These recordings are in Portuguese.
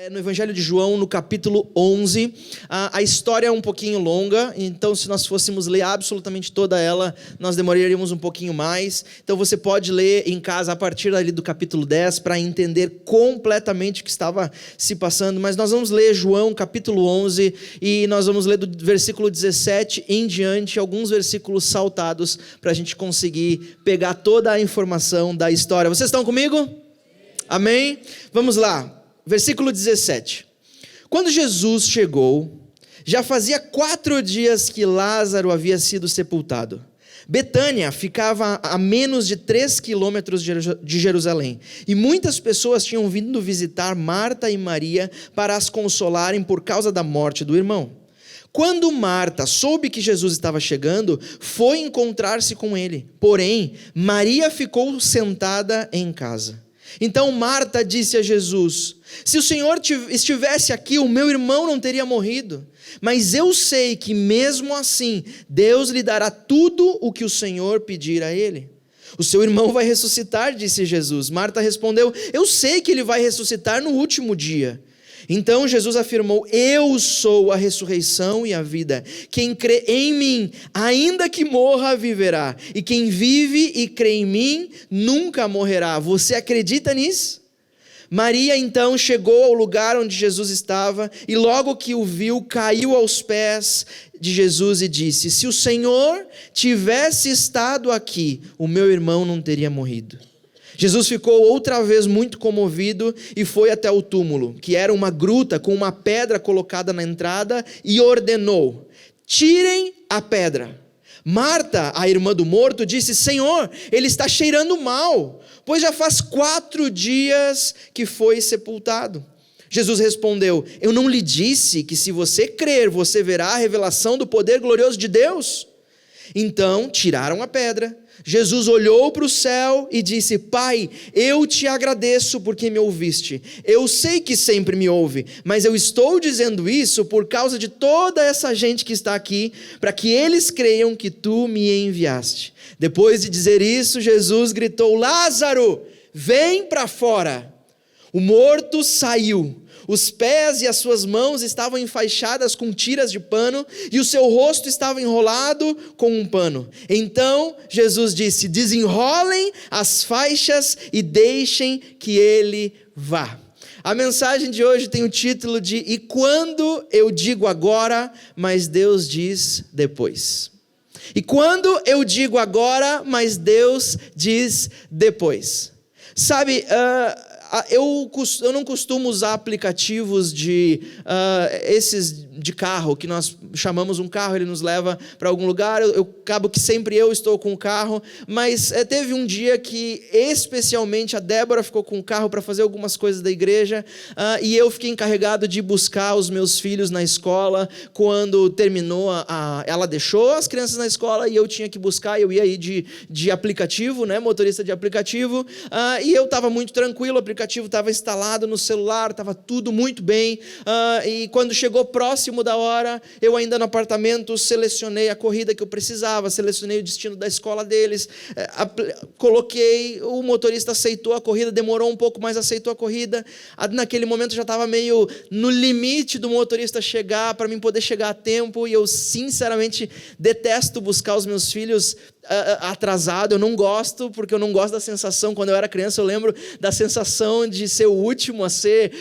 No Evangelho de João, no capítulo 11, a história é um pouquinho longa, então se nós fôssemos ler absolutamente toda ela, nós demoraríamos um pouquinho mais. Então você pode ler em casa a partir ali do capítulo 10 para entender completamente o que estava se passando, mas nós vamos ler João capítulo 11 e nós vamos ler do versículo 17 em diante, alguns versículos saltados para a gente conseguir pegar toda a informação da história. Vocês estão comigo? Amém? Vamos lá. Versículo 17. Quando Jesus chegou, já fazia 4 dias que Lázaro havia sido sepultado. Betânia ficava a menos de 3 quilômetros de Jerusalém. E muitas pessoas tinham vindo visitar Marta e Maria para as consolarem por causa da morte do irmão. Quando Marta soube que Jesus estava chegando, foi encontrar-se com ele. Porém, Maria ficou sentada em casa. Então Marta disse a Jesus: se o Senhor estivesse aqui, o meu irmão não teria morrido. Mas eu sei que mesmo assim, Deus lhe dará tudo o que o Senhor pedir a ele. O seu irmão vai ressuscitar, disse Jesus. Marta respondeu: eu sei que ele vai ressuscitar no último dia. Então Jesus afirmou: eu sou a ressurreição e a vida. Quem crê em mim, ainda que morra, viverá. E quem vive e crê em mim, nunca morrerá. Você acredita nisso? Maria então chegou ao lugar onde Jesus estava e logo que o viu, caiu aos pés de Jesus e disse: se o Senhor tivesse estado aqui, o meu irmão não teria morrido. Jesus ficou outra vez muito comovido e foi até o túmulo, que era uma gruta com uma pedra colocada na entrada, e ordenou: tirem a pedra. Marta, a irmã do morto, disse: Senhor, ele está cheirando mal, pois já faz 4 dias que foi sepultado. Jesus respondeu: eu não lhe disse que se você crer, você verá a revelação do poder glorioso de Deus? Então tiraram a pedra. Jesus olhou para o céu e disse: Pai, eu te agradeço porque me ouviste. Eu sei que sempre me ouve, mas eu estou dizendo isso por causa de toda essa gente que está aqui, para que eles creiam que tu me enviaste. Depois de dizer isso, Jesus gritou: Lázaro, vem para fora. O morto saiu. Os pés e as suas mãos estavam enfaixadas com tiras de pano e o seu rosto estava enrolado com um pano. Então Jesus disse: desenrolem as faixas e deixem que ele vá. A mensagem de hoje tem o título de E quando eu digo agora, mas Deus diz depois. E quando eu digo agora, mas Deus diz depois. Sabe, eu não costumo usar aplicativos esses de carro, que nós chamamos um carro, ele nos leva para algum lugar. Eu acabo que sempre eu estou com o carro, mas teve um dia que especialmente a Débora ficou com o carro para fazer algumas coisas da igreja, e eu fiquei encarregado de buscar os meus filhos na escola. Quando terminou, ela deixou as crianças na escola e eu tinha que buscar. Eu ia aí de aplicativo, né, motorista de aplicativo, e eu estava muito tranquilo, o aplicativo estava instalado no celular, estava tudo muito bem, e quando chegou próximo da hora, eu ainda no apartamento selecionei a corrida que eu precisava, selecionei o destino da escola deles, coloquei, o motorista aceitou a corrida, demorou um pouco, mas aceitou a corrida. Naquele momento eu já estava meio no limite do motorista chegar, para mim poder chegar a tempo, e eu sinceramente detesto buscar os meus filhos atrasado. Eu não gosto, porque eu não gosto da sensação. Quando eu era criança, eu lembro da sensação de ser o último a ser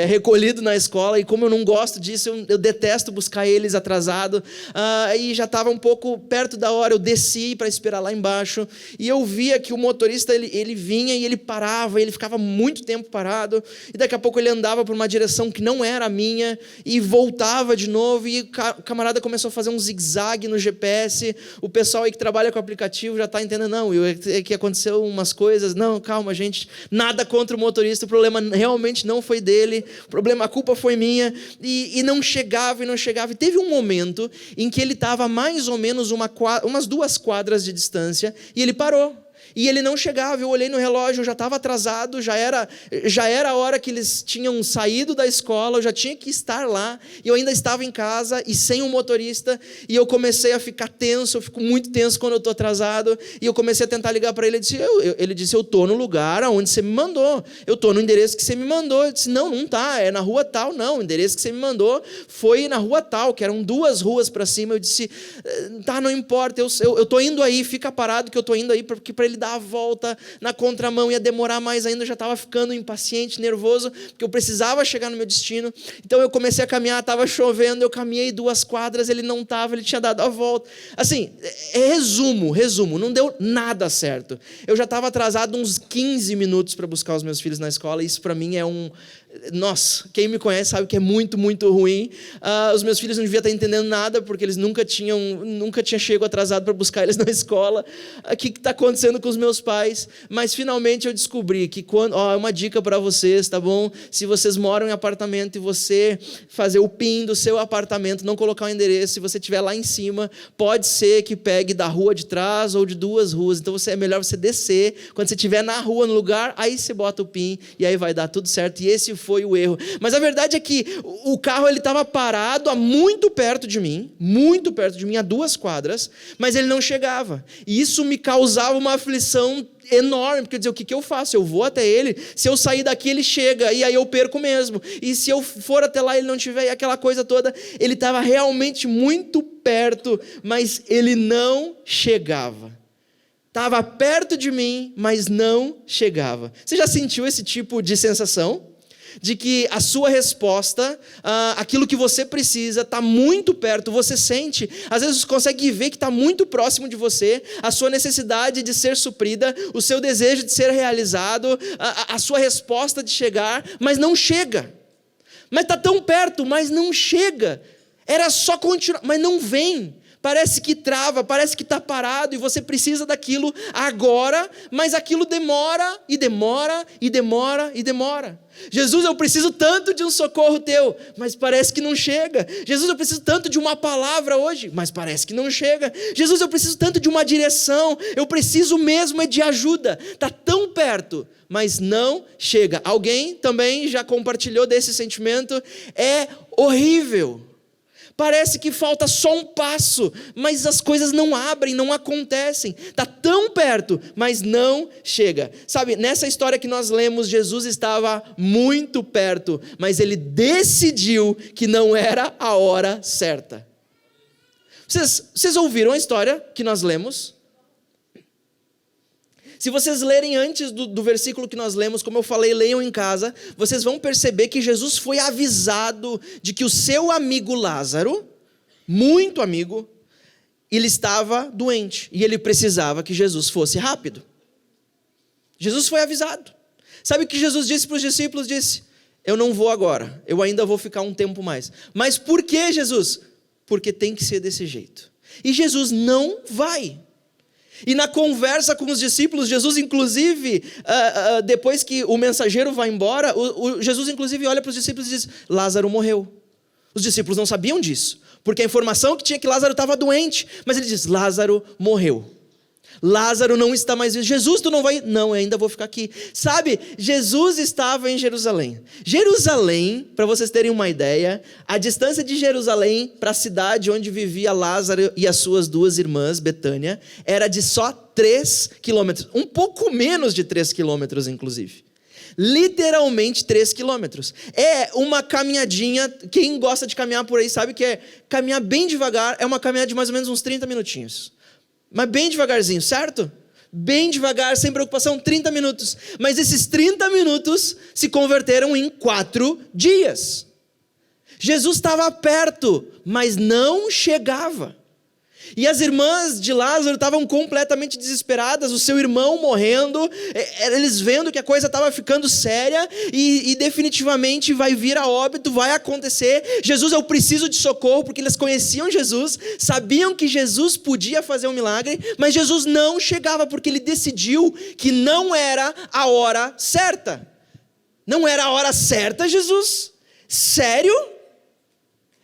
recolhido na escola, e como eu não gosto disso, eu detesto buscar eles atrasado. E já estava um pouco perto da hora, eu desci para esperar lá embaixo, e eu via que o motorista, ele vinha e ele parava, ele ficava muito tempo parado, e daqui a pouco ele andava por uma direção que não era a minha, e voltava de novo, e o camarada começou a fazer um zigue-zague no GPS. O pessoal aí que trabalha com o aplicativo já está entendendo: não, é que aconteceu umas coisas. Não, calma, gente, nada contra o motorista, o problema realmente não foi dele, a culpa foi minha, e não chegava, e teve um momento em que ele estava mais ou menos umas 2 quadras de distância, e ele parou. E ele não chegava, eu olhei no relógio, eu já estava atrasado, já era a hora que eles tinham saído da escola, eu já tinha que estar lá, e eu ainda estava em casa, e sem um motorista, e eu comecei a ficar tenso, eu fico muito tenso quando eu estou atrasado, e eu comecei a tentar ligar para ele, ele disse, eu estou no lugar aonde você me mandou, eu estou no endereço que você me mandou, eu disse, não está, é na rua tal, não, o endereço que você me mandou foi na rua tal, que eram 2 ruas para cima, eu disse, tá, não importa, eu estou indo aí, fica parado que eu estou indo aí, porque para ele dar a volta na contramão ia demorar mais ainda, eu já estava ficando impaciente, nervoso, porque eu precisava chegar no meu destino. Então eu comecei a caminhar, estava chovendo, eu caminhei 2 quadras, ele não estava, ele tinha dado a volta. Assim, resumo, não deu nada certo. Eu já estava atrasado uns 15 minutos para buscar os meus filhos na escola, e isso para mim é nossa, quem me conhece sabe que é muito, muito ruim. Os meus filhos não deviam estar entendendo nada, porque eles nunca tinham chego atrasado para buscar eles na escola. O que está acontecendo com os meus pais? Mas finalmente eu descobri que uma dica para vocês, tá bom? Se vocês moram em apartamento e você fazer o PIN do seu apartamento, não colocar o endereço, se você estiver lá em cima, pode ser que pegue da rua de trás ou de 2 ruas. Então é melhor você descer. Quando você estiver na rua, no lugar, aí você bota o PIN e aí vai dar tudo certo. E esse foi o erro. Mas a verdade é que o carro estava parado muito perto de mim, a 2 quadras, mas ele não chegava. E isso me causava uma aflição enorme, porque eu dizia, o que eu faço? Eu vou até ele, se eu sair daqui ele chega, e aí eu perco mesmo. E se eu for até lá e ele não tiver, e aquela coisa toda, ele estava realmente muito perto, mas ele não chegava. Estava perto de mim, mas não chegava. Você já sentiu esse tipo de sensação? De que a sua resposta, aquilo que você precisa, está muito perto, você sente, às vezes você consegue ver que está muito próximo de você, a sua necessidade de ser suprida, o seu desejo de ser realizado, a sua resposta de chegar, mas não chega. Mas está tão perto, mas não chega. Era só continuar, mas não vem. Parece que trava, parece que está parado e você precisa daquilo agora, mas aquilo demora e demora e demora e demora. Jesus, eu preciso tanto de um socorro teu, mas parece que não chega. Jesus, eu preciso tanto de uma palavra hoje, mas parece que não chega. Jesus, eu preciso tanto de uma direção, eu preciso mesmo de ajuda. Está tão perto, mas não chega. Alguém também já compartilhou desse sentimento? É horrível. Parece que falta só um passo, mas as coisas não abrem, não acontecem. Está tão perto, mas não chega. Sabe, nessa história que nós lemos, Jesus estava muito perto, mas ele decidiu que não era a hora certa. Vocês ouviram a história que nós lemos? Se vocês lerem antes do versículo que nós lemos, como eu falei, leiam em casa, vocês vão perceber que Jesus foi avisado de que o seu amigo Lázaro, muito amigo, ele estava doente e ele precisava que Jesus fosse rápido. Jesus foi avisado. Sabe o que Jesus disse para os discípulos? Disse, eu não vou agora, eu ainda vou ficar um tempo mais. Mas por que, Jesus? Porque tem que ser desse jeito. E Jesus não vai. E na conversa com os discípulos, Jesus inclusive, depois que o mensageiro vai embora, Jesus inclusive olha para os discípulos e diz, Lázaro morreu. Os discípulos não sabiam disso, porque a informação que tinha que Lázaro estava doente, mas ele diz, Lázaro morreu. Lázaro não está mais vivo. Jesus, tu não vai? Não, eu ainda vou ficar aqui. Sabe, Jesus estava em Jerusalém. Jerusalém, para vocês terem uma ideia, a distância de Jerusalém para a cidade onde vivia Lázaro e as suas 2 irmãs, Betânia, era de só 3 quilômetros. Um pouco menos de 3 quilômetros, inclusive. Literalmente 3 quilômetros. É uma caminhadinha, quem gosta de caminhar por aí sabe que é caminhar bem devagar, é uma caminhada de mais ou menos uns 30 minutinhos. Mas bem devagarzinho, certo? Bem devagar, sem preocupação, 30 minutos. Mas esses 30 minutos se converteram em 4 dias. Jesus estava perto, mas não chegava. E as irmãs de Lázaro estavam completamente desesperadas, o seu irmão morrendo, eles vendo que a coisa estava ficando séria e definitivamente vai vir a óbito, vai acontecer. Jesus, eu preciso de socorro, porque eles conheciam Jesus, sabiam que Jesus podia fazer um milagre, mas Jesus não chegava, porque ele decidiu que não era a hora certa. Não era a hora certa, Jesus? Sério?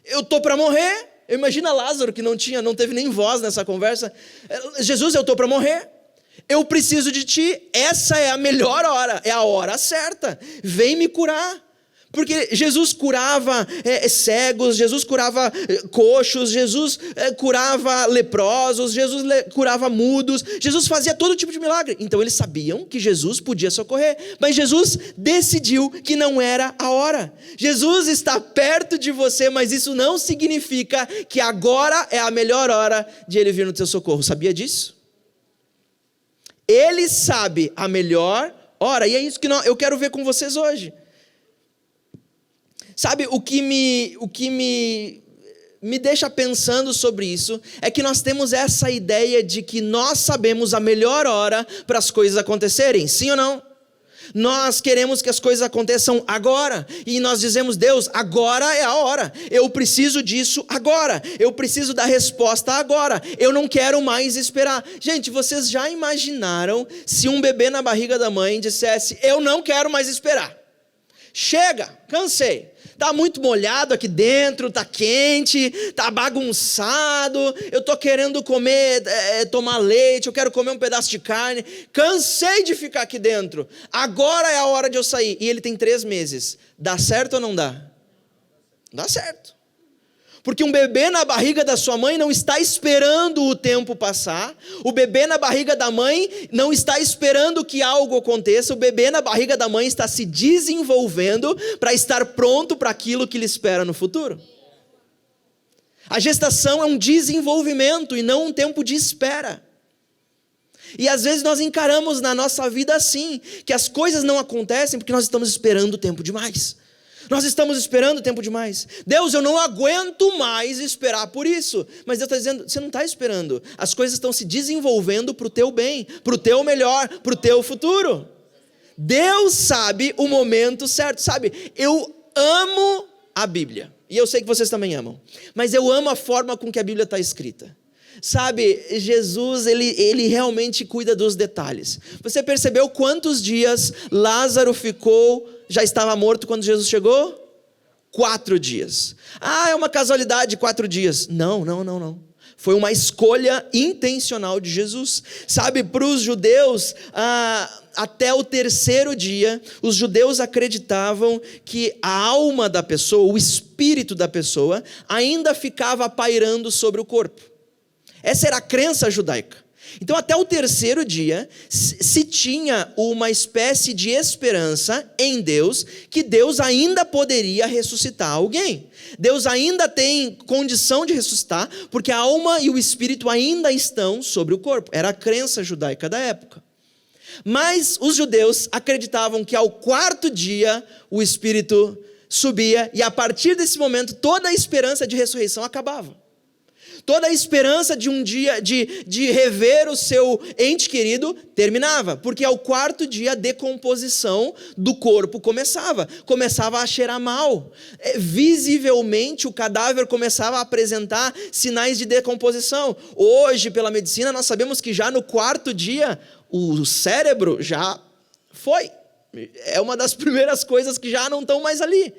Eu estou para morrer? Imagina Lázaro que não teve nem voz nessa conversa. Jesus, eu estou para morrer. eu preciso de ti, essa é a melhor hora, é a hora certa, vem me curar. Porque Jesus curava cegos, Jesus curava coxos, Jesus curava leprosos, Jesus curava mudos, Jesus fazia todo tipo de milagre. Então eles sabiam que Jesus podia socorrer, mas Jesus decidiu que não era a hora. Jesus está perto de você, mas isso não significa que agora é a melhor hora de Ele vir no teu socorro. Sabia disso? Ele sabe a melhor hora, e é isso que eu quero ver com vocês hoje. Sabe, o que me deixa pensando sobre isso é que nós temos essa ideia de que nós sabemos a melhor hora para as coisas acontecerem, sim ou não? Nós queremos que as coisas aconteçam agora, e nós dizemos, Deus, agora é a hora, eu preciso disso agora, eu preciso da resposta agora, eu não quero mais esperar. Gente, vocês já imaginaram se um bebê na barriga da mãe dissesse, eu não quero mais esperar, chega, cansei. Tá muito molhado aqui dentro, tá quente, tá bagunçado, eu tô querendo comer, tomar leite, eu quero comer um pedaço de carne, cansei de ficar aqui dentro, agora é a hora de eu sair. E ele tem 3 meses, dá certo ou não dá? Dá certo. Porque um bebê na barriga da sua mãe não está esperando o tempo passar, o bebê na barriga da mãe não está esperando que algo aconteça, o bebê na barriga da mãe está se desenvolvendo para estar pronto para aquilo que lhe espera no futuro. A gestação é um desenvolvimento e não um tempo de espera. E às vezes nós encaramos na nossa vida assim, que as coisas não acontecem porque nós estamos esperando o tempo demais. Nós estamos esperando o tempo demais. Deus, eu não aguento mais esperar por isso. Mas Deus está dizendo, você não está esperando. As coisas estão se desenvolvendo para o teu bem, para o teu melhor, para o teu futuro. Deus sabe o momento certo. Sabe, eu amo a Bíblia. E eu sei que vocês também amam. Mas eu amo a forma com que a Bíblia está escrita. Sabe, Jesus, ele realmente cuida dos detalhes. Você percebeu quantos dias Lázaro já estava morto quando Jesus chegou? 4 dias. Ah, é uma casualidade, 4 dias. Não. Foi uma escolha intencional de Jesus. Sabe, para os judeus, até o 3º dia, os judeus acreditavam que a alma da pessoa, o espírito da pessoa, ainda ficava pairando sobre o corpo. Essa era a crença judaica. Então até o 3º dia se tinha uma espécie de esperança em Deus, que Deus ainda poderia ressuscitar alguém. Deus ainda tem condição de ressuscitar, porque a alma e o espírito ainda estão sobre o corpo. Era a crença judaica da época. Mas os judeus acreditavam que ao 4º dia o espírito subia, e a partir desse momento toda a esperança de ressurreição acabava. Toda a esperança de um dia, de rever o seu ente querido, terminava. Porque ao 4º dia a decomposição do corpo começava a cheirar mal. Visivelmente o cadáver começava a apresentar sinais de decomposição. Hoje, pela medicina, nós sabemos que já no 4º dia, o cérebro já foi. É uma das primeiras coisas que já não estão mais ali.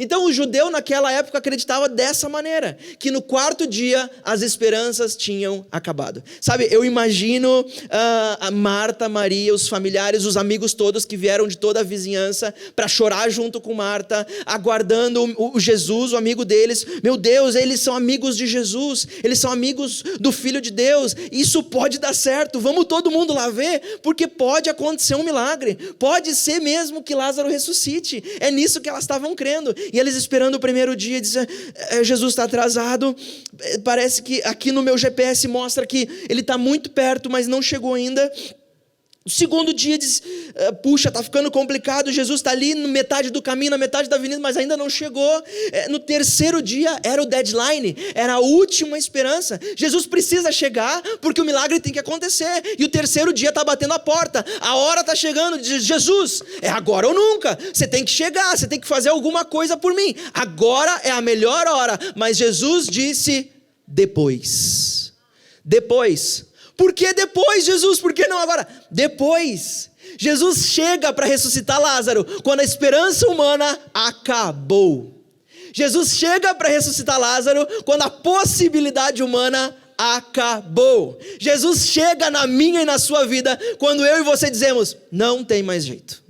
Então o judeu naquela época acreditava dessa maneira, que no 4º dia as esperanças tinham acabado. Sabe, eu imagino a Marta, Maria, os familiares, os amigos todos que vieram de toda a vizinhança para chorar junto com Marta, aguardando o Jesus, o amigo deles. Meu Deus, eles são amigos de Jesus, eles são amigos do Filho de Deus, isso pode dar certo, vamos todo mundo lá ver, porque pode acontecer um milagre, pode ser mesmo que Lázaro ressuscite. É nisso que elas estavam crendo. E eles esperando o 1º dia, dizem, Jesus está atrasado, parece que aqui no meu GPS mostra que ele está muito perto, mas não chegou ainda. No 2º dia diz, puxa, está ficando complicado, Jesus está ali na metade do caminho, na metade da avenida, mas ainda não chegou. No 3º dia era o deadline, era a última esperança. Jesus precisa chegar, porque o milagre tem que acontecer. E o 3º dia está batendo a porta, a hora está chegando, diz, Jesus, é agora ou nunca, você tem que chegar, você tem que fazer alguma coisa por mim. Agora é a melhor hora. Mas Jesus disse, depois. Por que depois, Jesus? Por que não agora? Depois. Jesus chega para ressuscitar Lázaro quando a esperança humana acabou. Jesus chega para ressuscitar Lázaro quando a possibilidade humana acabou. Jesus chega na minha e na sua vida quando eu e você dizemos, não tem mais jeito.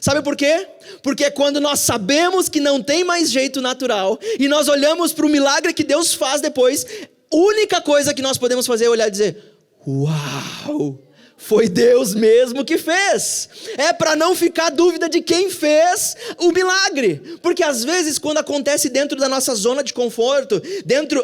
Sabe por quê? Porque quando nós sabemos que não tem mais jeito natural e nós olhamos para o milagre que Deus faz depois, a única coisa que nós podemos fazer é olhar e dizer, uau! Foi Deus mesmo que fez. É para não ficar dúvida de quem fez o milagre. Porque às vezes quando acontece dentro da nossa zona de conforto,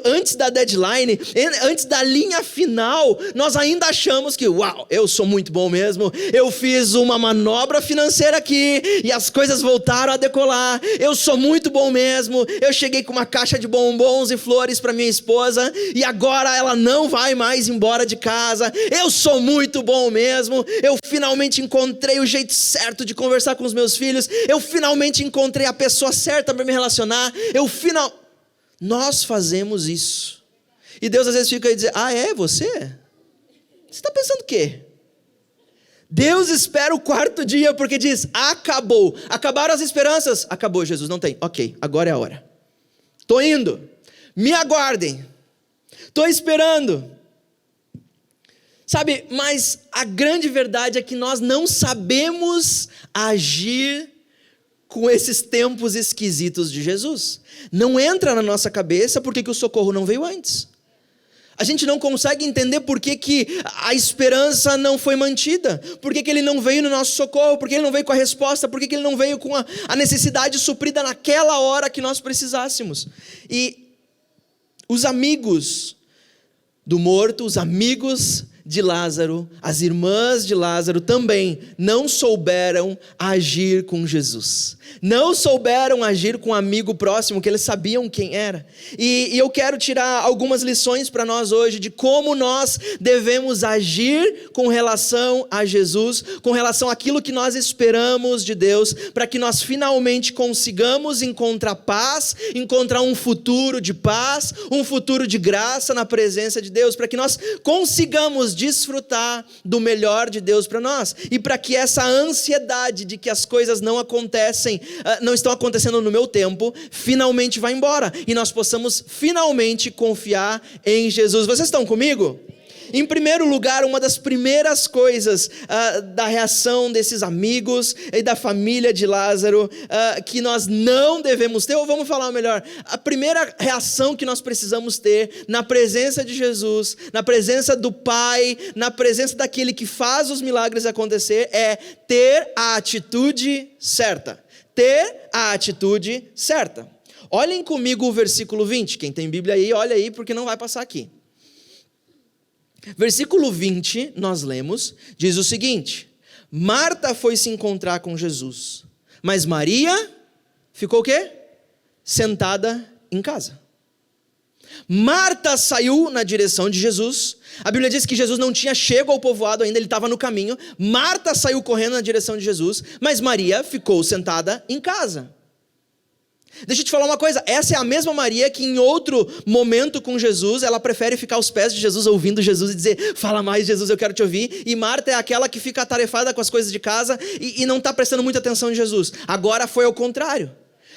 antes da deadline, antes da linha final, nós ainda achamos que, uau, eu sou muito bom mesmo. Eu fiz uma manobra financeira aqui e as coisas voltaram a decolar. Eu sou muito bom mesmo. Eu cheguei com uma caixa de bombons e flores para minha esposa e agora ela não vai mais embora de casa. Eu sou muito bom mesmo, eu finalmente encontrei o jeito certo de conversar com os meus filhos, eu finalmente encontrei a pessoa certa para me relacionar, nós fazemos isso, e Deus às vezes fica aí e diz, é você? Você está pensando o quê? Deus espera o quarto dia porque diz, acabou, acabaram as esperanças, acabou Jesus, não tem, ok, agora é a hora, estou indo, me aguardem, estou esperando. Sabe, mas a grande verdade é que nós não sabemos agir com esses tempos esquisitos de Jesus. Não entra na nossa cabeça por que o socorro não veio antes. A gente não consegue entender por que a esperança não foi mantida, por que ele não veio no nosso socorro, por que ele não veio com a resposta, por que ele não veio com a necessidade suprida naquela hora que nós precisássemos. E os amigos do morto, os amigos de Lázaro, as irmãs de Lázaro também não souberam agir com Jesus, não souberam agir com um amigo próximo que eles sabiam quem era, e eu quero tirar algumas lições para nós hoje de como nós devemos agir com relação a Jesus, com relação àquilo que nós esperamos de Deus, para que nós finalmente consigamos encontrar paz, encontrar um futuro de paz, um futuro de graça na presença de Deus, para que nós consigamos desfrutar do melhor de Deus para nós, e para que essa ansiedade de que as coisas não estão acontecendo no meu tempo, finalmente vá embora, e nós possamos finalmente confiar em Jesus. Vocês estão comigo? Em primeiro lugar, uma das primeiras coisas da reação desses amigos e da família de Lázaro que nós não devemos ter, ou vamos falar melhor, a primeira reação que nós precisamos ter na presença de Jesus, na presença do Pai, na presença daquele que faz os milagres acontecer, é ter a atitude certa. Ter a atitude certa. Olhem comigo o versículo 20, quem tem Bíblia aí, olha aí porque não vai passar aqui. Versículo 20, nós lemos, diz o seguinte: Marta foi se encontrar com Jesus, mas Maria ficou o quê? Sentada em casa. Marta saiu na direção de Jesus, a Bíblia diz que Jesus não tinha chego ao povoado ainda, ele estava no caminho. Marta saiu correndo na direção de Jesus, mas Maria ficou sentada em casa. Deixa eu te falar uma coisa, essa é a mesma Maria que em outro momento com Jesus, ela prefere ficar aos pés de Jesus, ouvindo Jesus e dizer, fala mais Jesus, eu quero te ouvir. E Marta é aquela que fica atarefada com as coisas de casa e não está prestando muita atenção em Jesus. Agora foi ao contrário.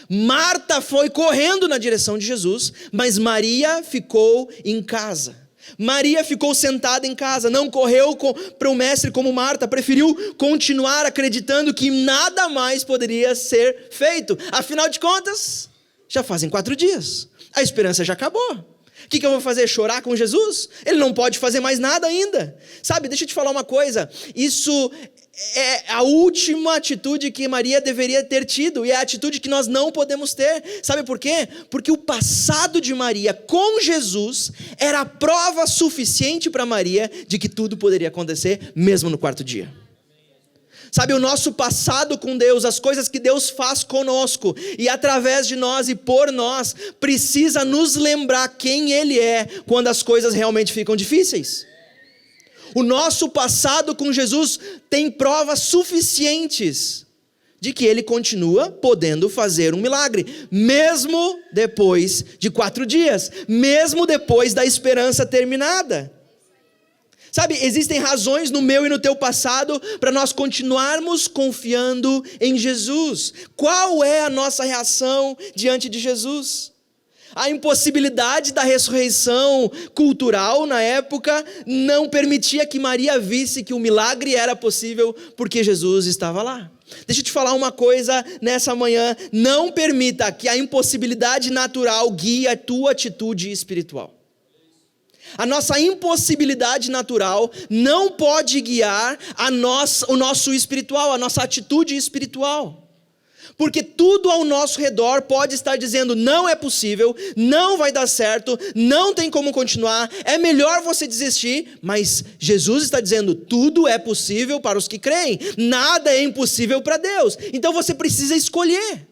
Marta foi correndo na direção de Jesus, mas Maria ficou em casa. Maria ficou sentada em casa, não correu para o mestre como Marta, preferiu continuar acreditando que nada mais poderia ser feito. Afinal de contas, já fazem 4 dias, a esperança já acabou. O que eu vou fazer? Chorar com Jesus? Ele não pode fazer mais nada ainda. Sabe, deixa eu te falar uma coisa, isso é a última atitude que Maria deveria ter tido, e é a atitude que nós não podemos ter. Sabe por quê? Porque o passado de Maria com Jesus era prova suficiente para Maria de que tudo poderia acontecer mesmo no 4º dia. Sabe, o nosso passado com Deus, as coisas que Deus faz conosco e através de nós e por nós, precisa nos lembrar quem Ele é quando as coisas realmente ficam difíceis. O nosso passado com Jesus tem provas suficientes de que Ele continua podendo fazer um milagre, mesmo depois de 4 dias, mesmo depois da esperança terminada. Sabe, existem razões no meu e no teu passado para nós continuarmos confiando em Jesus. Qual é a nossa reação diante de Jesus? A impossibilidade da ressurreição cultural na época não permitia que Maria visse que o milagre era possível porque Jesus estava lá. Deixa eu te falar uma coisa nessa manhã: não permita que a impossibilidade natural guie a tua atitude espiritual. A nossa impossibilidade natural não pode guiar o nosso espiritual, a nossa atitude espiritual. Porque tudo ao nosso redor pode estar dizendo: não é possível, não vai dar certo, não tem como continuar, é melhor você desistir. Mas Jesus está dizendo: tudo é possível para os que creem, nada é impossível para Deus. Então você precisa escolher.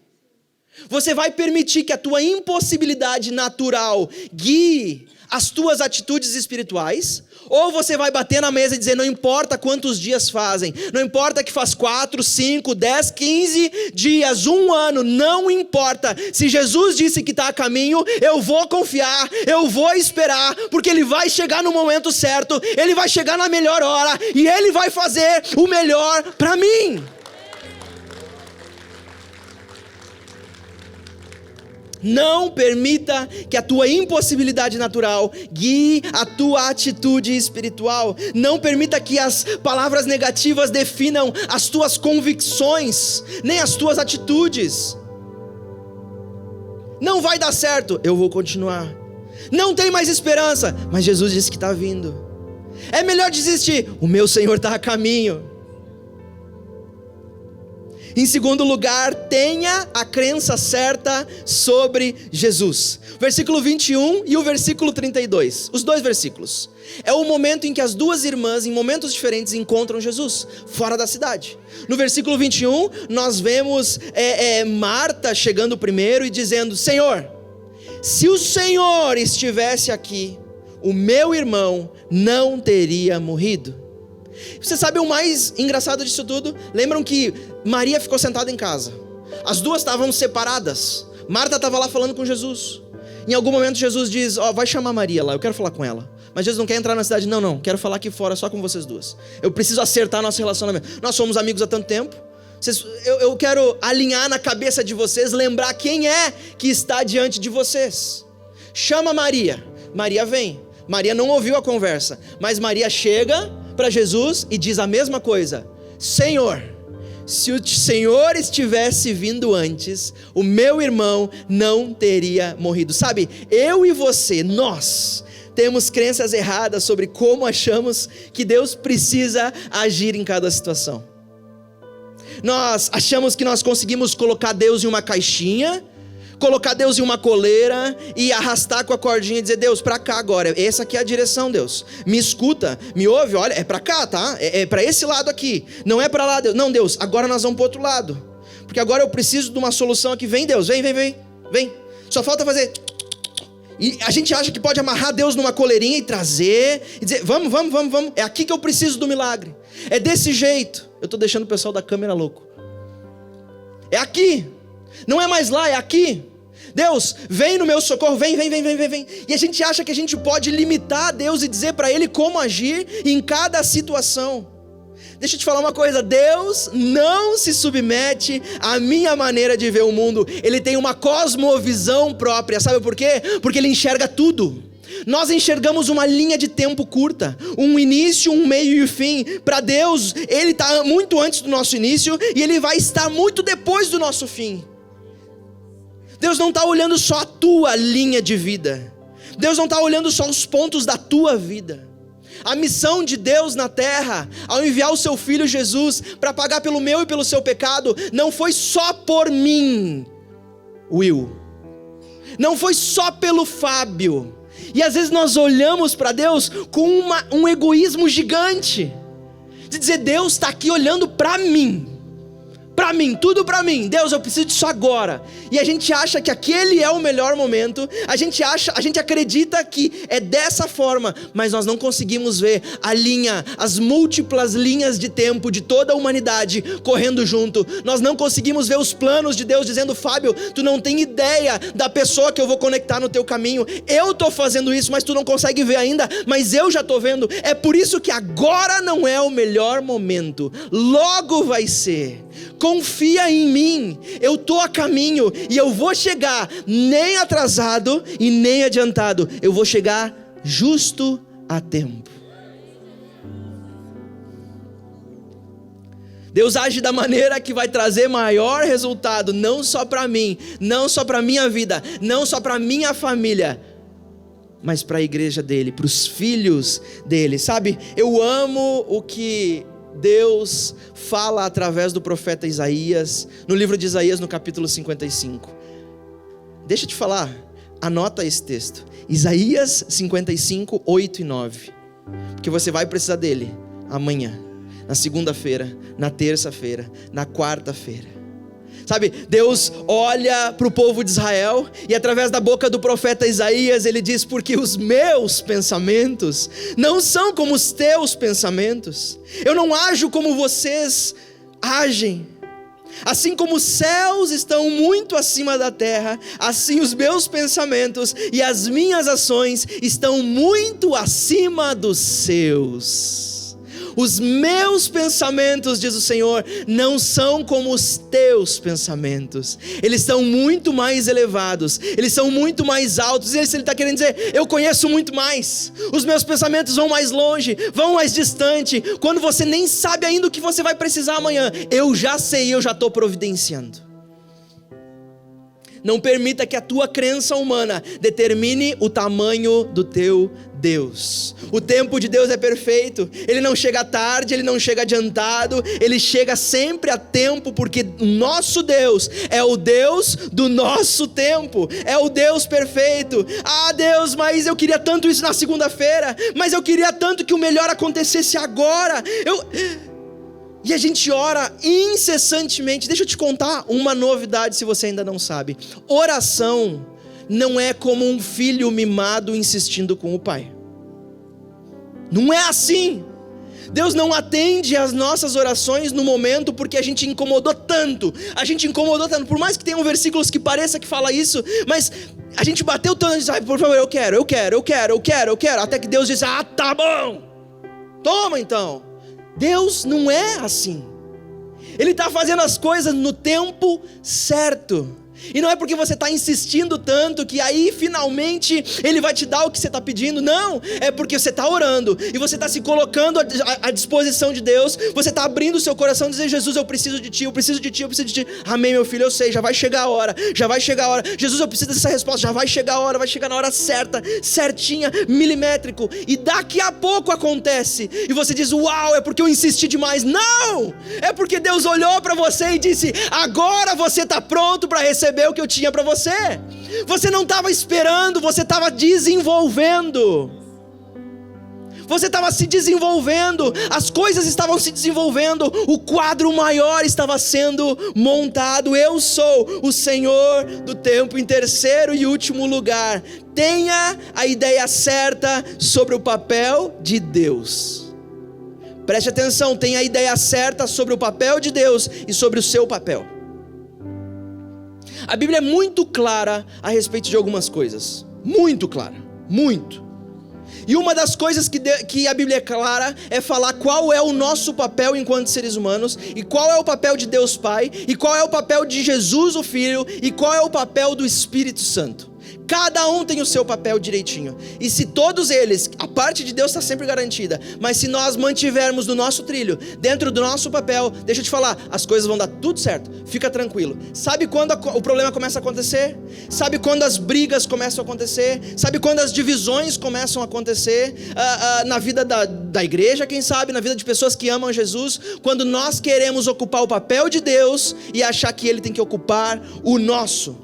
Você vai permitir que a tua impossibilidade natural guie as tuas atitudes espirituais, ou você vai bater na mesa e dizer: não importa quantos dias fazem, não importa que faz 4, 5, 10, 15 dias, 1 ano, não importa. Se Jesus disse que está a caminho, eu vou confiar, eu vou esperar, porque Ele vai chegar no momento certo, Ele vai chegar na melhor hora, e Ele vai fazer o melhor para mim. Não permita que a tua impossibilidade natural guie a tua atitude espiritual. Não permita que as palavras negativas definam as tuas convicções, nem as tuas atitudes. Não vai dar certo, eu vou continuar. Não tem mais esperança, mas Jesus disse que está vindo. É melhor desistir, o meu Senhor está a caminho. Em segundo lugar, tenha a crença certa sobre Jesus. Versículo 21 e o versículo 32, os dois versículos. É o momento em que as duas irmãs, em momentos diferentes, encontram Jesus, fora da cidade. No versículo 21, nós vemos Marta chegando primeiro e dizendo: Senhor, se o Senhor estivesse aqui, o meu irmão não teria morrido. Você sabe o mais engraçado disso tudo? Lembram que Maria ficou sentada em casa. As duas estavam separadas. Marta estava lá falando com Jesus. Em algum momento Jesus diz: vai chamar Maria lá, eu quero falar com ela. Mas Jesus não quer entrar na cidade. Não, quero falar aqui fora só com vocês duas. Eu preciso acertar nosso relacionamento. Nós somos amigos há tanto tempo. Eu quero alinhar na cabeça de vocês, lembrar quem é que está diante de vocês. Chama Maria. Maria vem. Maria não ouviu a conversa, mas Maria chega para Jesus e diz a mesma coisa: Senhor, se o Senhor estivesse vindo antes, o meu irmão não teria morrido. Sabe, eu e você, nós temos crenças erradas sobre como achamos que Deus precisa agir em cada situação. Nós achamos que nós conseguimos colocar Deus em uma caixinha, colocar Deus em uma coleira e arrastar com a cordinha e dizer: Deus, pra cá agora, essa aqui é a direção, Deus, me escuta, me ouve, olha, é pra cá, tá? É pra esse lado aqui, não é pra lá, Deus. Não, Deus, agora nós vamos pro outro lado, porque agora eu preciso de uma solução aqui. Vem, Deus, vem, só falta fazer. E a gente acha que pode amarrar Deus numa coleirinha e trazer e dizer: vamos, é aqui que eu preciso do milagre, é desse jeito. Eu tô deixando o pessoal da câmera louco. É aqui, não é mais lá, é aqui. Deus, vem no meu socorro, vem. E a gente acha que a gente pode limitar a Deus e dizer para Ele como agir em cada situação. Deixa eu te falar uma coisa: Deus não se submete à minha maneira de ver o mundo. Ele tem uma cosmovisão própria, sabe por quê? Porque Ele enxerga tudo. Nós enxergamos uma linha de tempo curta, um início, um meio e um fim. Para Deus, Ele está muito antes do nosso início e Ele vai estar muito depois do nosso fim. Deus não está olhando só a tua linha de vida. Deus não está olhando só os pontos da tua vida. A missão de Deus na terra, ao enviar o seu Filho Jesus para pagar pelo meu e pelo seu pecado, não foi só por mim, Will. Não foi só pelo Fábio. E às vezes nós olhamos para Deus com um egoísmo gigante. De dizer: Deus está aqui olhando para mim. Tudo para mim. Deus, eu preciso disso agora. E a gente acha que aquele é o melhor momento. A gente acredita que é dessa forma, mas nós não conseguimos ver a linha, as múltiplas linhas de tempo de toda a humanidade correndo junto. Nós não conseguimos ver os planos de Deus dizendo: Fábio, tu não tem ideia da pessoa que eu vou conectar no teu caminho. Eu estou fazendo isso, mas tu não consegue ver ainda, mas eu já estou vendo. É por isso que agora não é o melhor momento. Logo vai ser. Com confia em mim, eu estou a caminho e eu vou chegar nem atrasado e nem adiantado, eu vou chegar justo a tempo. Deus age da maneira que vai trazer maior resultado, não só para mim, não só para a minha vida, não só para a minha família, mas para a igreja dele, para os filhos dele. Sabe, eu amo o que Deus fala através do profeta Isaías, no livro de Isaías, no capítulo 55. Deixa eu te falar, anota esse texto, Isaías 55, 8 e 9, porque você vai precisar dele amanhã, na segunda-feira, na terça-feira, na quarta-feira. Sabe, Deus olha para o povo de Israel e através da boca do profeta Isaías ele diz: porque os meus pensamentos não são como os teus pensamentos, eu não ajo como vocês agem. Assim como os céus estão muito acima da terra, assim os meus pensamentos e as minhas ações estão muito acima dos seus. Os meus pensamentos, diz o Senhor, não são como os teus pensamentos. Eles são muito mais elevados, eles são muito mais altos. E ele está querendo dizer: eu conheço muito mais. Os meus pensamentos vão mais longe, vão mais distante. Quando você nem sabe ainda o que você vai precisar amanhã, eu já sei, eu já estou providenciando. Não permita que a tua crença humana determine o tamanho do teu Deus. O tempo de Deus é perfeito, Ele não chega tarde, Ele não chega adiantado, Ele chega sempre a tempo, porque o nosso Deus é o Deus do nosso tempo, é o Deus perfeito. Ah, Deus, mas eu queria tanto isso na segunda-feira, mas eu queria tanto que o melhor acontecesse agora. E a gente ora incessantemente. Deixa eu te contar uma novidade, se você ainda não sabe. Oração não é como um filho mimado insistindo com o pai. Não é assim. Deus não atende às nossas orações no momento porque a gente incomodou tanto. A gente incomodou tanto. Por mais que tenham versículos que pareça que fala isso, mas a gente bateu tanto. Diz: por favor, eu quero. Até que Deus diz: ah, tá bom. Toma então. Deus não é assim. Ele está fazendo as coisas no tempo certo. E não é porque você está insistindo tanto que aí finalmente Ele vai te dar o que você está pedindo. Não, é porque você está orando e você está se colocando à disposição de Deus. Você está abrindo o seu coração e dizendo: Jesus, eu preciso de Ti, eu preciso de Ti, eu preciso de Ti. Amém, meu filho, eu sei, já vai chegar a hora. Jesus, eu preciso dessa resposta, já vai chegar a hora, vai chegar na hora certa, certinha, milimétrico. E daqui a pouco acontece. E você diz: uau, é porque eu insisti demais. Não, é porque Deus olhou para você e disse: agora você está pronto para receber o que eu tinha para você. Você não estava esperando, você estava desenvolvendo. Você estava se desenvolvendo, as coisas estavam se desenvolvendo, o quadro maior estava sendo montado. Eu sou o Senhor do tempo. Em terceiro e último lugar, tenha a ideia certa sobre o papel de Deus. Preste atenção, tenha a ideia certa sobre o papel de Deus e sobre o seu papel. A Bíblia é muito clara a respeito de algumas coisas. Muito clara, muito. E uma das coisas que a Bíblia é clara é falar qual é o nosso papel enquanto seres humanos, e qual é o papel de Deus Pai, e qual é o papel de Jesus o Filho, e qual é o papel do Espírito Santo. Cada um tem o seu papel direitinho. E se todos eles, a parte de Deus está sempre garantida, mas se nós mantivermos no nosso trilho, dentro do nosso papel, deixa eu te falar, as coisas vão dar tudo certo. Fica tranquilo. Sabe quando o problema começa a acontecer? Sabe quando as brigas começam a acontecer? Sabe quando as divisões começam a acontecer? Na vida da igreja, quem sabe, na vida de pessoas que amam Jesus, quando nós queremos ocupar o papel de Deus e achar que Ele tem que ocupar o nosso.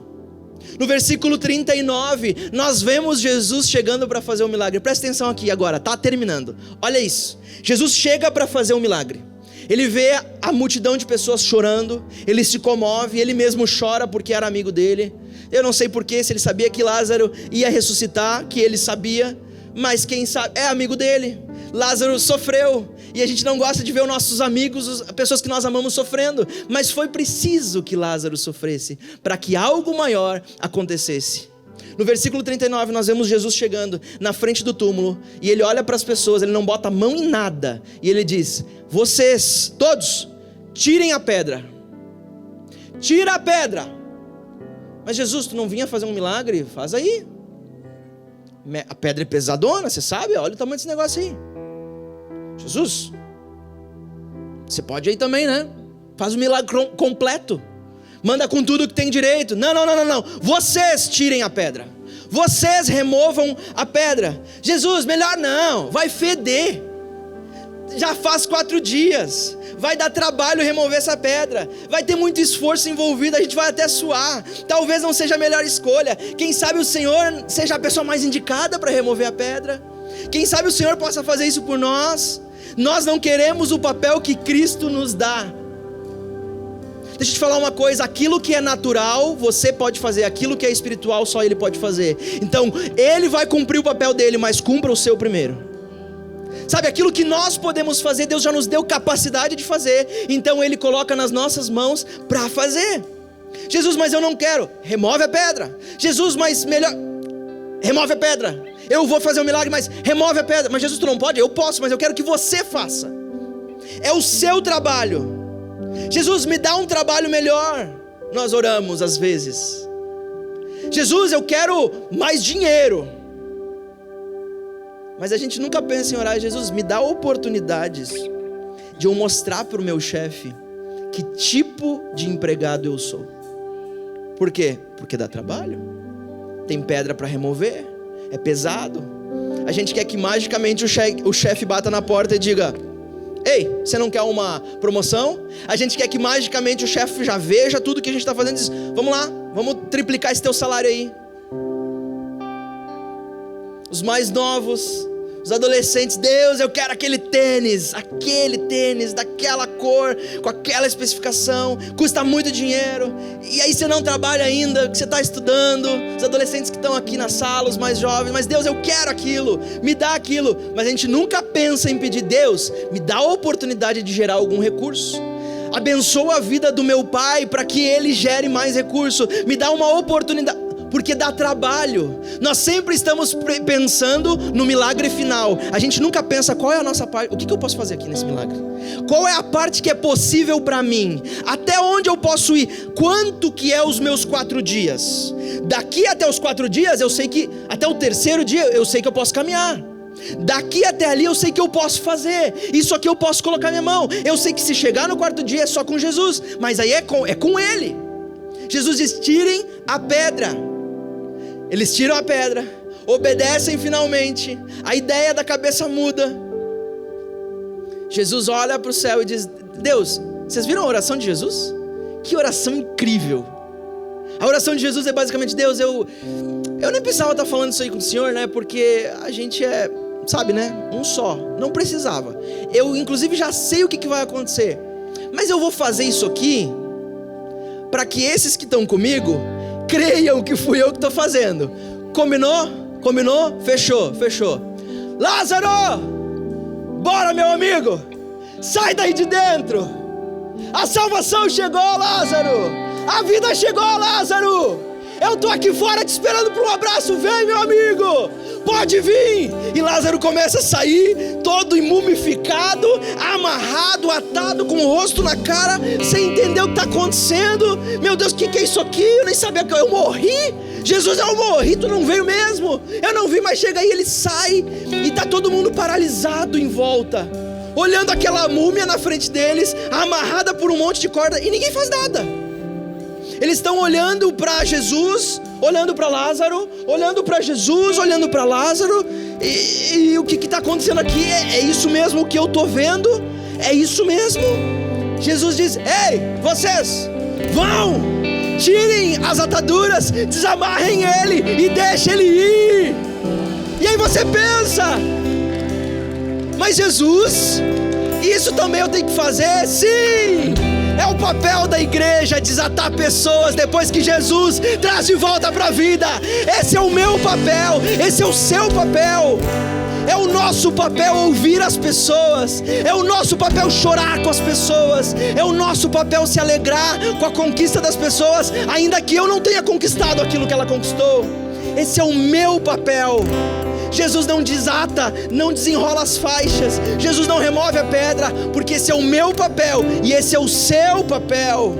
No versículo 39, nós vemos Jesus chegando para fazer um milagre. Presta atenção aqui agora, está terminando. Olha isso, Jesus chega para fazer um milagre. Ele vê a multidão de pessoas chorando, ele se comove, ele mesmo chora porque era amigo dele. Eu não sei porquê, se ele sabia que Lázaro ia ressuscitar, que ele sabia, mas quem sabe, é amigo dele. Lázaro sofreu, e a gente não gosta de ver os nossos amigos, as pessoas que nós amamos sofrendo, mas foi preciso que Lázaro sofresse, para que algo maior acontecesse. No versículo 39 nós vemos Jesus chegando na frente do túmulo, e ele olha para as pessoas, ele não bota a mão em nada, e ele diz: vocês, todos, tirem a pedra. tira a pedra. Mas Jesus, tu não vinha fazer um milagre? Faz aí. A pedra é pesadona, você sabe? Olha o tamanho desse negócio aí. Jesus, você pode ir aí também, né? Faz o milagre completo. Manda com tudo que tem direito. Não. Vocês tirem a pedra. Vocês removam a pedra. Jesus, melhor não. Vai feder. Já faz 4 dias. Vai dar trabalho remover essa pedra. Vai ter muito esforço envolvido. A gente vai até suar. Talvez não seja a melhor escolha. Quem sabe o Senhor seja a pessoa mais indicada para remover a pedra. Quem sabe o Senhor possa fazer isso por nós. Nós não queremos o papel que Cristo nos dá. Deixa eu te falar uma coisa, aquilo que é natural, você pode fazer, aquilo que é espiritual, só Ele pode fazer. Então, Ele vai cumprir o papel dele, mas cumpra o seu primeiro. Sabe, aquilo que nós podemos fazer, Deus já nos deu capacidade de fazer, então Ele coloca nas nossas mãos para fazer. Jesus, mas eu não quero, remove a pedra. Jesus, mas melhor, remove a pedra. Eu vou fazer um milagre, mas remove a pedra. Mas Jesus, tu não pode? Eu posso, mas eu quero que você faça. É o seu trabalho. Jesus, me dá um trabalho melhor. Nós oramos às vezes. Jesus, eu quero mais dinheiro. Mas a gente nunca pensa em orar. Jesus, me dá oportunidades de eu mostrar para o meu chefe que tipo de empregado eu sou. Por quê? Porque dá trabalho. Tem pedra para remover. É pesado. A gente quer que magicamente o chefe bata na porta e diga: ei, você não quer uma promoção? A gente quer que magicamente o chefe já veja tudo que a gente está fazendo e diz: vamos lá, vamos triplicar esse teu salário aí. Os mais novos, os adolescentes: Deus, eu quero aquele tênis, daquela cor, com aquela especificação, custa muito dinheiro. E aí você não trabalha ainda, que você está estudando. Os adolescentes que estão aqui na sala, os mais jovens: mas Deus, eu quero aquilo, me dá aquilo. Mas a gente nunca pensa em pedir: Deus, me dá a oportunidade de gerar algum recurso. Abençoa a vida do meu pai para que ele gere mais recurso. Me dá uma oportunidade. Porque dá trabalho. Nós sempre estamos pensando no milagre final. A gente nunca pensa qual é a nossa parte. O que eu posso fazer aqui nesse milagre? Qual é a parte que é possível para mim? Até onde eu posso ir? Quanto que é os meus 4 dias? Daqui até os 4 dias eu sei que, até o 3º dia eu sei que eu posso caminhar. Daqui até ali eu sei que eu posso fazer. Isso aqui eu posso colocar minha mão. Eu sei que se chegar no 4º dia é só com Jesus. Mas aí é com Ele. Jesus diz: tirem a pedra. Eles tiram a pedra, obedecem finalmente, a ideia da cabeça muda. Jesus olha para o céu e diz: Deus, vocês viram a oração de Jesus? Que oração incrível. A oração de Jesus é basicamente: Deus, eu nem precisava estar falando isso aí com o Senhor, né? Porque a gente é, sabe, né? Um só, não precisava. Eu inclusive já sei o que vai acontecer. Mas eu vou fazer isso aqui para que esses que estão comigo creiam que fui eu que estou fazendo. Combinou? Fechou. Lázaro, bora, meu amigo, sai daí de dentro. A salvação chegou, Lázaro. A vida chegou, Lázaro. Eu estou aqui fora te esperando para um abraço. Vem, meu amigo, pode vir. E Lázaro começa a sair, todo mumificado, amarrado, atado, com o rosto na cara, sem entender o que está acontecendo. Meu Deus, o que é isso aqui? Eu nem sabia que eu morri. Jesus, eu morri, tu não veio mesmo? Eu não vi, mas chega aí, ele sai. E está todo mundo paralisado em volta, olhando aquela múmia na frente deles, amarrada por um monte de corda, e ninguém faz nada. Eles estão olhando para Jesus, olhando para Lázaro, olhando para Jesus, olhando para Lázaro. E o que está acontecendo aqui? É isso mesmo que eu estou vendo? É isso mesmo? Jesus diz: ei, vocês, vão, tirem as ataduras, desamarrem ele e deixem ele ir. E aí você pensa: mas Jesus, isso também eu tenho que fazer? Sim! É o papel da igreja desatar pessoas depois que Jesus traz de volta para a vida. Esse é o meu papel, esse é o seu papel. É o nosso papel ouvir as pessoas. É o nosso papel chorar com as pessoas. É o nosso papel se alegrar com a conquista das pessoas, ainda que eu não tenha conquistado aquilo que ela conquistou. Esse é o meu papel. Jesus não desata, não desenrola as faixas. Jesus não remove a pedra, porque esse é o meu papel e esse é o seu papel.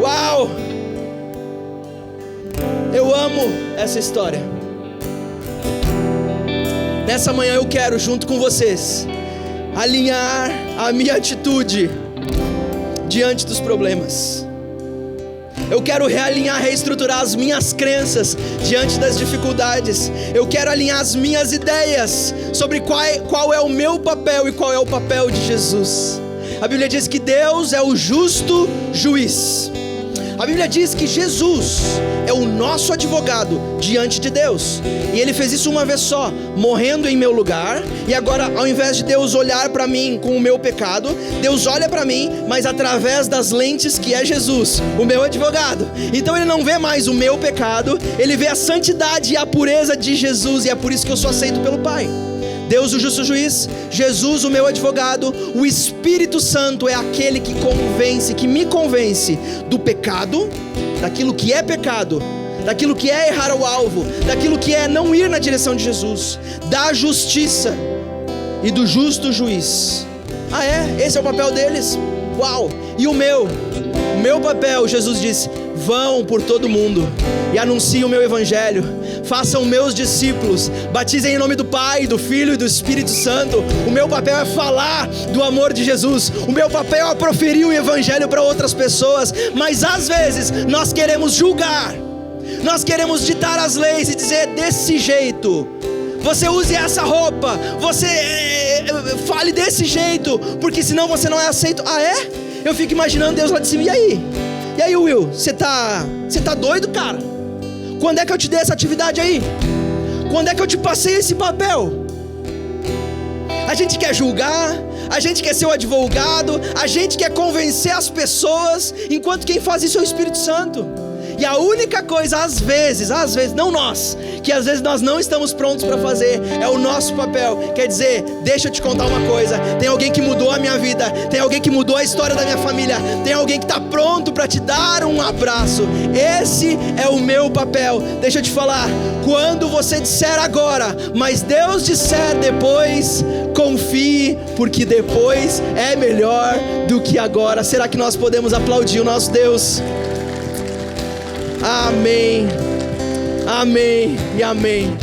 Uau! Eu amo essa história. Nessa manhã eu quero, junto com vocês, alinhar a minha atitude diante dos problemas. Eu quero realinhar, reestruturar as minhas crenças diante das dificuldades. Eu quero alinhar as minhas ideias sobre qual é o meu papel e qual é o papel de Jesus. A Bíblia diz que Deus é o justo juiz. A Bíblia diz que Jesus é o nosso advogado diante de Deus. E Ele fez isso uma vez só, morrendo em meu lugar. E agora, ao invés de Deus olhar para mim com o meu pecado, Deus olha para mim, mas através das lentes que é Jesus, o meu advogado. Então Ele não vê mais o meu pecado, Ele vê a santidade e a pureza de Jesus. E é por isso que eu sou aceito pelo Pai. Deus o justo juiz, Jesus o meu advogado, o Espírito Santo é aquele que convence, que me convence do pecado, daquilo que é pecado, daquilo que é errar o alvo, daquilo que é não ir na direção de Jesus, da justiça e do justo juiz. Ah é? Esse é o papel deles? Uau! E o meu papel, Jesus disse, vão por todo mundo e anunciem o meu evangelho, façam meus discípulos, batizem em nome do Pai, do Filho e do Espírito Santo. O meu papel é falar do amor de Jesus, o meu papel é proferir o evangelho para outras pessoas. Mas às vezes nós queremos julgar, nós queremos ditar as leis e dizer desse jeito, você use essa roupa, você fale desse jeito, porque senão você não é aceito. Ah é? Eu fico imaginando Deus lá de cima, e aí Will, você tá doido, cara? Quando é que eu te dei essa atividade aí? Quando é que eu te passei esse papel? A gente quer julgar, a gente quer ser o advogado, a gente quer convencer as pessoas, enquanto quem faz isso é o Espírito Santo. E a única coisa, às vezes, não nós, que às vezes nós não estamos prontos para fazer, é o nosso papel. Quer dizer, deixa eu te contar uma coisa, tem alguém que mudou a minha vida, tem alguém que mudou a história da minha família, tem alguém que está pronto para te dar um abraço. Esse é o meu papel. Deixa eu te falar, quando você disser agora, mas Deus disser depois, confie, porque depois é melhor do que agora. Será que nós podemos aplaudir o nosso Deus? Amém, amém e amém.